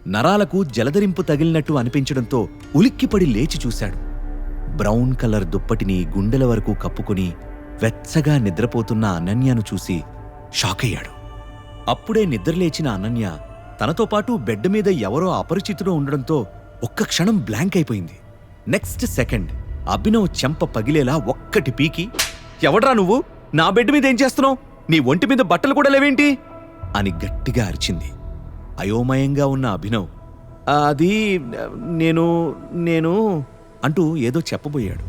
నరాలకు జలధరింపు తగిలినట్టు అనిపించడంతో ఉలిక్కిపడి లేచి చూశాడు. బ్రౌన్ కలర్ దుప్పటిని గుండెల వరకు కప్పుకుని వెచ్చగా నిద్రపోతున్న అనన్యను చూసి షాకయ్యాడు. అప్పుడే నిద్రలేచిన అనన్య తనతో పాటు బెడ్ మీద ఎవరో అపరిచితుడు ఉండడంతో ఒక్క క్షణం బ్లాంక్ అయిపోయింది. నెక్స్ట్ సెకండ్ అభినవ్ చెంప పగిలేలా ఒక్కటి పీకి, ఎవడ్రా నువ్వు? నా బెడ్ మీద ఏం చేస్తున్నావు? నీ ఒంటి మీద బట్టలు కూడా లేవేంటి అని గట్టిగా అరిచింది. అయోమయంగా ఉన్న అభినవ్ అది నేను అంటూ ఏదో చెప్పబోయాడు.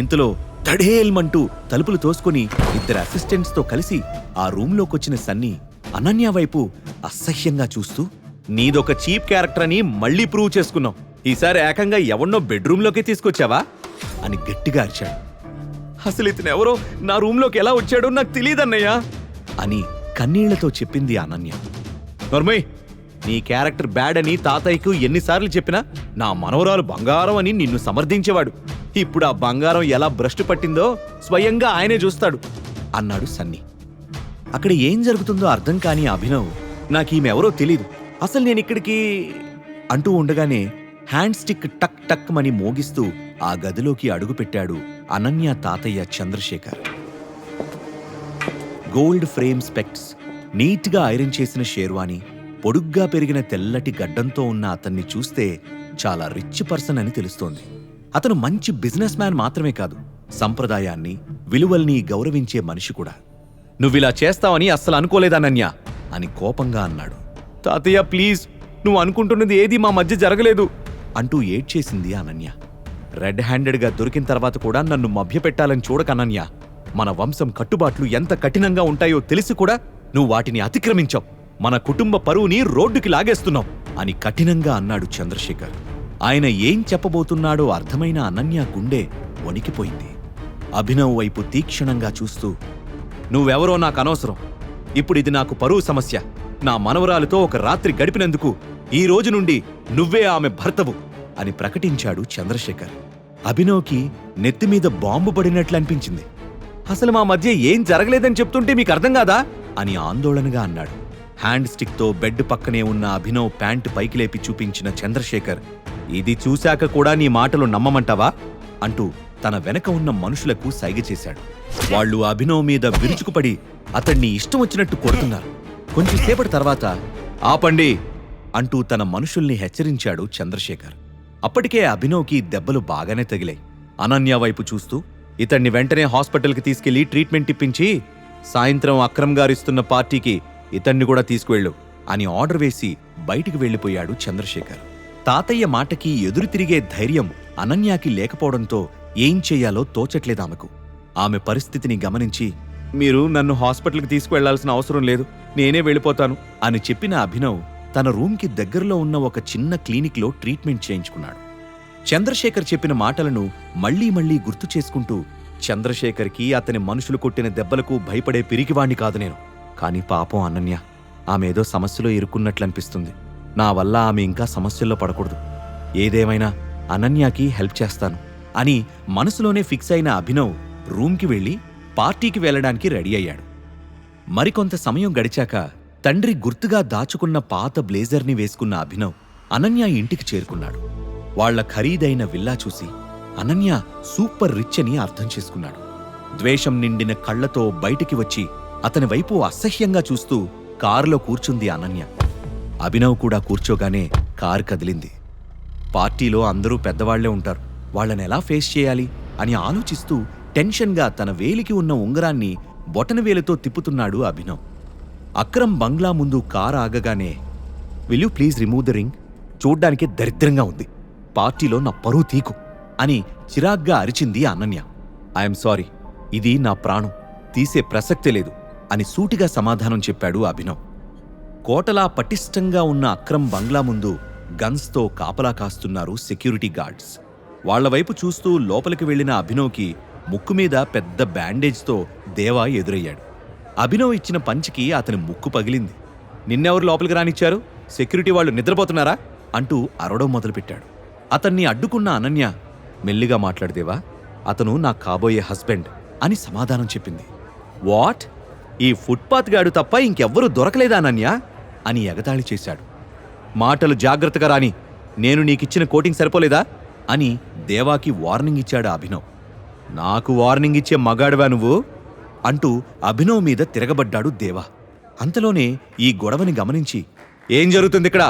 ఇంతలో తడేల్మంటూ తలుపులు తోసుకుని ఇద్దరు అసిస్టెంట్స్తో కలిసి ఆ రూంలోకొచ్చిన సన్నీ అనన్య వైపు అసహ్యంగా చూస్తూ, నీదొక చీప్ క్యారెక్టర్ అని మళ్లీ ప్రూవ్ చేసుకున్నావు. ఈసారి ఏకంగా ఎవన్నో బెడ్రూంలోకి తీసుకొచ్చావా అని గట్టిగా అరిచాడు. అసలు ఇతనెవరో నా రూంలోకి ఎలా వచ్చాడో నాకు తెలియదన్నయ్యా అని కన్నీళ్లతో చెప్పింది అనన్య. నర్మయ్, నీ క్యారెక్టర్ బ్యాడ్ అని తాతయ్యకు ఎన్నిసార్లు చెప్పినా నా మనవరాలు బంగారం అని నిన్ను సమర్థించేవాడు. ఇప్పుడు ఆ బంగారం ఎలా భ్రష్టు పట్టిందో స్వయంగా ఆయనే చూస్తాడు అన్నాడు సన్నీ. అక్కడ ఏం జరుగుతుందో అర్థం కాని అభినవ్, నాకీమెవరో తెలీదు, అసలు నేనిక్కడికి అంటూ ఉండగానే హ్యాండ్ స్టిక్ టక్ టక్ మని మోగిస్తూ ఆ గదిలోకి అడుగుపెట్టాడు అనన్య తాతయ్య చంద్రశేఖర్. గోల్డ్ ఫ్రేమ్ స్పెక్ట్స్, నీట్గా ఐరన్ చేసిన షేర్వాణి, పొడుగ్గా పెరిగిన తెల్లటి గడ్డంతో ఉన్న అతన్ని చూస్తే చాలా రిచ్ పర్సన్ అని తెలుస్తోంది. అతను మంచి బిజినెస్ మ్యాన్ మాత్రమే కాదు, సంప్రదాయాన్ని, విలువల్ని గౌరవించే మనిషి కూడా. నువ్విలా చేస్తావని అస్సలు అనుకోలేదనన్య అని కోపంగా అన్నాడు. తాతయ్య ప్లీజ్, నువ్వు అనుకుంటున్నది ఏదీ మా మధ్య జరగలేదు అంటూ ఏడ్చేసింది అనన్య. రెడ్ హ్యాండెడ్గా దొరికిన తర్వాత కూడా నన్ను మభ్యపెట్టాలని చూడకనన్య. మన వంశం కట్టుబాట్లు ఎంత కఠినంగా ఉంటాయో తెలిసి కూడా నువ్వు వాటిని అతిక్రమించావు. మన కుటుంబ పరువుని రోడ్డుకి లాగేస్తున్నావు అని కఠినంగా అన్నాడు చంద్రశేఖర్. ఆయన ఏం చెప్పబోతున్నాడో అర్థమైన అనన్య గుండె వణికిపోయింది. అభినవ్ వైపు తీక్షణంగా చూస్తూ, నువ్వెవరో నాకు అనవసరం. ఇప్పుడిది నాకు పరువు సమస్య. నా మనవరాలతో ఒక రాత్రి గడిపినందుకు ఈ రోజు నుండి నువ్వే ఆమె భర్తవు అని ప్రకటించాడు చంద్రశేఖర్. అభినవ్కి నెత్తిమీద బాంబు పడినట్లు అనిపించింది. అసలు మా మధ్య ఏం జరగలేదని చెప్తుంటే మీకు అర్థం కాదా అని ఆందోళనగా అన్నాడు. హ్యాండ్ స్టిక్తో బెడ్ పక్కనే ఉన్న అభినవ్ ప్యాంటు పైకి లేపి చూపించిన చంద్రశేఖర్, ఇది చూశాక కూడా నీ మాటలు నమ్మమంటావా అంటూ తన వెనక ఉన్న మనుషులకు సైగ చేశాడు. వాళ్లు అభినవ్ మీద విరుచుకుపడి అతన్ని ఇష్టం వచ్చినట్టు కొడుతున్నారు. కొంచెంసేపటి తర్వాత ఆపండి అంటూ తన మనుషుల్ని హెచ్చరించాడు చంద్రశేఖర్. అప్పటికే అభినవ్కి దెబ్బలు బాగానే తగిలాయి. అనన్య వైపు చూస్తూ, ఇతన్ని వెంటనే హాస్పిటల్కి తీసుకెళ్లి ట్రీట్మెంట్ ఇప్పించి సాయంత్రం అక్రమ్ గారిస్తున్న పార్టీకి ఇతన్ని కూడా తీసుకువెళ్ళు అని ఆర్డర్ వేసి బయటికి వెళ్లిపోయాడు చంద్రశేఖర్. తాతయ్య మాటకి ఎదురు తిరిగే ధైర్యం అనన్యాకి లేకపోవడంతో ఏం చెయ్యాలో తోచట్లేదామెకు. ఆమె పరిస్థితిని గమనించి, మీరు నన్ను హాస్పిటల్కి తీసుకువెళ్లాల్సిన అవసరం లేదు, నేనే వెళ్ళిపోతాను అని చెప్పిన అభినవ్ తన రూమ్కి దగ్గరలో ఉన్న ఒక చిన్న క్లినిక్లో ట్రీట్మెంట్ చేయించుకున్నాడు. చంద్రశేఖర్ చెప్పిన మాటలను మళ్లీ మళ్లీ గుర్తు చేసుకుంటూ, చంద్రశేఖర్కి అతని మనుషులు కొట్టిన దెబ్బలకు భయపడే పిరికివాణ్ణి కాదు నేను. కాని పాపం అనన్య, ఆమెదో సమస్యలో ఇరుక్కున్నట్లనిపిస్తుంది. నా వల్ల ఆమె ఇంకా సమస్యల్లో పడకూడదు. ఏదేమైనా అనన్యకి హెల్ప్ చేస్తాను అని మనసులోనే ఫిక్స్ అయిన అభినవ్ రూమ్కి వెళ్లి పార్టీకి వెళ్లడానికి రెడీ అయ్యాడు. మరికొంత సమయం గడిచాక తండ్రి గుర్తుగా దాచుకున్న పాత బ్లేజర్ని వేసుకున్న అభినవ్ అనన్య ఇంటికి చేరుకున్నాడు. వాళ్ల ఖరీదైన విల్లా చూసి అనన్య సూపర్ రిచ్ అని అర్థం చేసుకున్నాడు. ద్వేషం నిండిన కళ్లతో బయటికి వచ్చి అతని వైపు అసహ్యంగా చూస్తూ కారులో కూర్చుంది అనన్య. అభినవ్ కూడా కూర్చోగానే కారు కదిలింది. పార్టీలో అందరూ పెద్దవాళ్లే ఉంటారు, వాళ్లనెలా ఫేస్ చేయాలి అని ఆలోచిస్తూ టెన్షన్గా తన వేలికి ఉన్న ఉంగరాన్ని బొటనవేలుతో తిప్పుతున్నాడు అభినవ్. అక్రమ్ బంగ్లా ముందు కారు ఆగగానే, will you please remove the ring, చూడ్డానికి దరిద్రంగా ఉంది, పార్టీలో నా పరువు తీకు అని చిరాగ్గా అరిచింది అనన్య. ఐఎమ్ సారీ, ఇది నా ప్రాణం, తీసే ప్రసక్తే లేదు అని సూటిగా సమాధానం చెప్పాడు అభినవ్. కోటలా పటిష్టంగా ఉన్న అక్రమ్ బంగ్లా ముందు గన్స్తో కాపలా కాస్తున్నారు సెక్యూరిటీ గార్డ్స్. వాళ్లవైపు చూస్తూ లోపలికి వెళ్లిన అభినవ్కి ముక్కు మీద పెద్ద బ్యాండేజ్తో దేవా ఎదురయ్యాడు. అభినవ్ ఇచ్చిన పంచికి అతని ముక్కు పగిలింది. నిన్నెవరు లోపలికి రానిచ్చారు? సెక్యూరిటీ వాళ్ళు నిద్రపోతున్నారా అంటూ అరవడం మొదలుపెట్టాడు. అతన్ని అడ్డుకున్న అనన్య, మెల్లిగా మాట్లాడదేవా, అతను నా కాబోయే హస్బెండ్ అని సమాధానం చెప్పింది. వాట్? ఈ ఫుట్పాత్ గాడు తప్ప ఇంకెవ్వరూ దొరకలేదా అనన్య అని ఎగతాళి చేశాడు. మాటలు జాగ్రత్తగా రాని. నేను నీకిచ్చిన కోటింగ్ సరిపోలేదా అని దేవాకి వార్నింగ్ ఇచ్చాడు అభినవ్. నాకు వార్నింగ్ ఇచ్చే మగాడివా నువ్వు అంటూ అభినవ్ మీద తిరగబడ్డాడు దేవా. అంతలోనే ఈ గొడవని గమనించి ఏం జరుగుతుందిక్కడ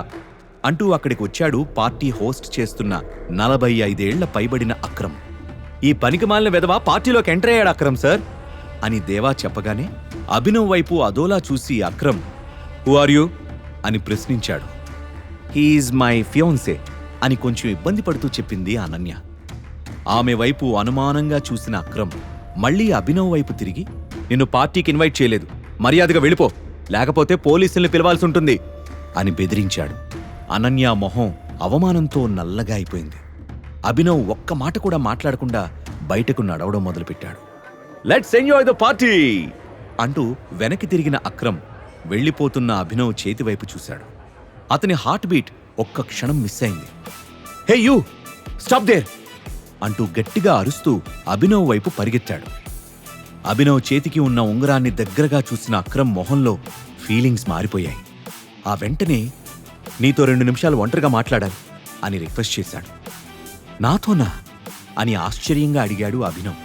అంటూ అక్కడికి వచ్చాడు పార్టీ హోస్ట్ చేస్తున్న 45 ఏళ్ల పైబడిన అక్రమ్. ఈ పనికిమాలిన వెధవ పార్టీలోకి ఎంటర్ అయ్యాడు అక్రమ్ సార్ అని దేవా చెప్పగానే అభినవ్ వైపు అదోలా చూసి అక్రమ్ హూ ఆర్ యూ అని ప్రశ్నించాడు. హీఈజ్ మై ఫియాన్సే అని కొంచెం ఇబ్బంది పడుతూ చెప్పింది అనన్య. ఆమె వైపు అనుమానంగా చూసిన అక్రమ్ మళ్లీ అభినవ్ వైపు తిరిగి నిన్ను పార్టీకి ఇన్వైట్ చేయలేదు, మర్యాదగా వెళ్ళిపో, లేకపోతే పోలీసుల్ని పిలవాల్సి ఉంటుంది అని బెదిరించాడు. అనన్య మొహం అవమానంతో నల్లగా అయిపోయింది. అభినవ్ ఒక్క మాట కూడా మాట్లాడకుండా బయటకు నడవడం మొదలుపెట్టాడు. లెట్స్ ఎంజాయ్ ద పార్టీ అంటూ వెనక్కి తిరిగిన అక్రమ్ వెళ్లిపోతున్న అభినవ్ చేతివైపు చూశాడు. అతని హార్ట్ బీట్ ఒక్క క్షణం మిస్ అయింది. హే యూ స్టాప్ దేర్ అంటూ గట్టిగా అరుస్తూ అభినవ్ వైపు పరిగెత్తాడు. అభినవ్ చేతికి ఉన్న ఉంగరాన్ని దగ్గరగా చూసిన అక్రమ్ మొహంలో ఫీలింగ్స్ మారిపోయాయి. ఆ వెంటనే నీతో 2 నిమిషాలు ఒంటరిగా మాట్లాడాలి అని రిక్వెస్ట్ చేశాడు. నాతోనా అని ఆశ్చర్యంగా అడిగాడు అభినవ్.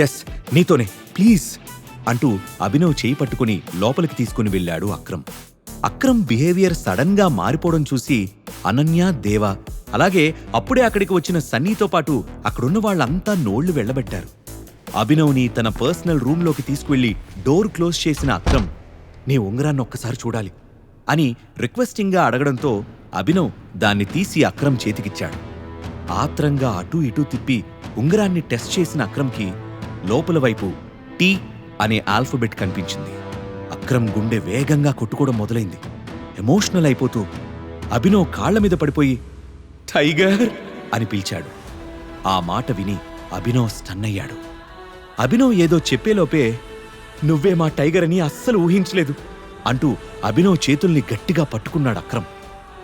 ఎస్, నీతోనే, ప్లీజ్ అంటూ అభినవ్ చేయి పట్టుకుని లోపలికి తీసుకుని వెళ్ళాడు అక్రమ్. అక్రమ్ బిహేవియర్ సడన్ గా మారిపోవడం చూసి అనన్య, దేవా అలాగే అప్పుడే అక్కడికి వచ్చిన సన్నీతో పాటు అక్కడున్న వాళ్ళంతా నోళ్లు వెళ్లబెట్టారు. అభినవ్ని తన పర్సనల్ రూంలోకి తీసుకువెళ్లి డోర్ క్లోజ్ చేసిన అక్రమ్ నీ ఉంగరాన్ని ఒక్కసారి చూడాలి అని రిక్వెస్టింగ్గా అడగడంతో అభినవ్ దాన్ని తీసి అక్రమ్ చేతికిచ్చాడు. ఆత్రంగా అటూ ఇటూ తిప్పి ఉంగరాన్ని టెస్ట్ చేసిన అక్రమ్కి లోపల వైపు టీ అనే ఆల్ఫబెట్ కనిపించింది. అక్రమ్ గుండె వేగంగా కొట్టుకోవడం మొదలైంది. ఎమోషనల్ అయిపోతూ అభినవ్ కాళ్ల మీద పడిపోయి టైగర్ అని పిలిచాడు. ఆ మాట విని అభినవ్ స్టన్ అయ్యాడు. అభినవ్ ఏదో చెప్పేలోపే నువ్వే మా టైగర్ అని అస్సలు ఊహించలేదు అంటూ అభినవ్ చేతుల్ని గట్టిగా పట్టుకున్నాడు అక్రమ్.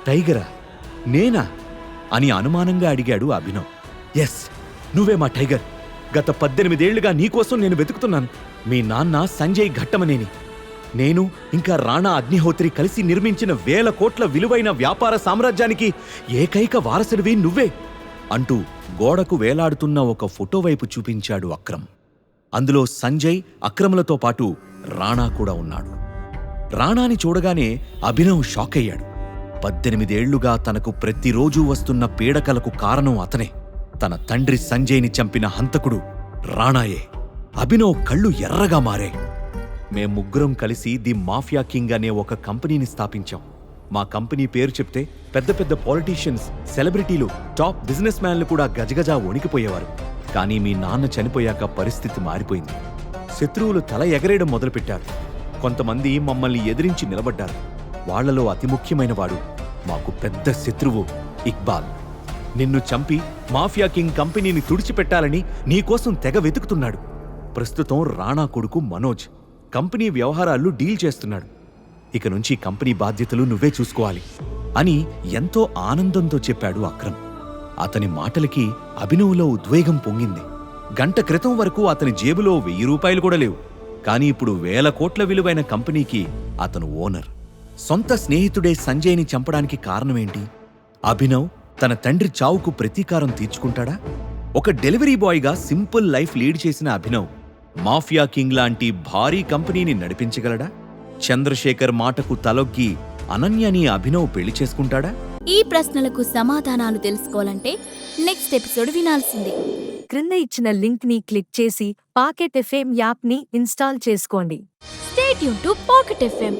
టైగరా? నేనా అని అనుమానంగా అడిగాడు అభినవ్. ఎస్, నువ్వే మా టైగర్. గత 18 ఏళ్లుగా నీకోసం నేను వెతుకుతున్నాను. మీ నాన్న సంజయ్ ఘట్టమనేని, నేను ఇంకా రాణా అగ్నిహోత్రి కలిసి నిర్మించిన 1000 కోట్ల విలువైన వ్యాపార సామ్రాజ్యానికి ఏకైక వారసుడివి నువ్వే అంటూ గోడకు వేలాడుతున్న ఒక ఫోటో వైపు చూపించాడు అక్రమ్. అందులో సంజయ్, అక్రమ్లతో పాటు రాణా కూడా ఉన్నాడు. రాణాని చూడగానే అభినవ్ షాక్ అయ్యాడు. 18 ఏళ్లుగా తనకు ప్రతిరోజూ వస్తున్న పీడకలకు కారణం అతనే. తన తండ్రి సంజయ్ని చంపిన హంతకుడు రాణాయే. అభినవ్ కళ్ళు ఎర్రగా మారాయి. మేం ముగ్గురం కలిసి ది మాఫియా కింగ్ అనే ఒక కంపెనీని స్థాపించాం. మా కంపెనీ పేరు చెప్తే పెద్ద పెద్ద పాలిటీషియన్స్, సెలబ్రిటీలు, టాప్ బిజినెస్ మ్యాన్లు కూడా గజగజా వణికిపోయేవారు. కానీ మీ నాన్న చనిపోయాక పరిస్థితి మారిపోయింది. శత్రువులు తల ఎగరేయడం మొదలుపెట్టారు. కొంతమంది మమ్మల్ని ఎదిరించి నిలబడ్డారు. వాళ్లలో అతి ముఖ్యమైనవాడు మాకు పెద్ద శత్రువు ఇక్బాల్. నిన్ను చంపి మాఫియా కింగ్ కంపెనీని తుడిచిపెట్టాలని నీకోసం తెగ వెతుకుతున్నాడు. ప్రస్తుతం రాణా కొడుకు మనోజ్ కంపెనీ వ్యవహారాలు డీల్ చేస్తున్నాడు. ఇక నుంచి కంపెనీ బాధ్యతలు నువ్వే చూసుకోవాలి అని ఎంతో ఆనందంతో చెప్పాడు అక్రమ్. అతని మాటలకి అభినవ్లో ఉద్వేగం పొంగింది. గంట క్రితం వరకు అతని జేబులో 1000 రూపాయలు కూడా లేవు. కానీ ఇప్పుడు 1000 కోట్ల విలువైన కంపెనీకి అతను ఓనర్. సొంత స్నేహితుడే సంజయ్ని చంపడానికి కారణమేంటి? అభినవ్ తన తండ్రి చావుకు ప్రతీకారం తీర్చుకుంటాడా? ఒక డెలివరీ బాయ్గా సింపుల్ లైఫ్ లీడ్ చేసిన అభినవ్ మాఫియా కింగ్ లాంటి భారీ కంపెనీని నడిపించగలడా? చంద్రశేఖర్ మాటకు తలొగ్గి అనన్యని అభినవ్ పెళ్లి చేసుకుంటాడా? ఈ ప్రశ్నలకు సమాధానాలు తెలుసుకోవాలంటే నెక్స్ట్ ఎపిసోడ్ వినాల్సిందే. క్రింద ఇచ్చిన లింక్ ని క్లిక్ చేసి పాకెట్ ఎఫ్ఎం యాప్ ని ఇన్స్టాల్ చేసుకోండి. Stay tune to pocket FM.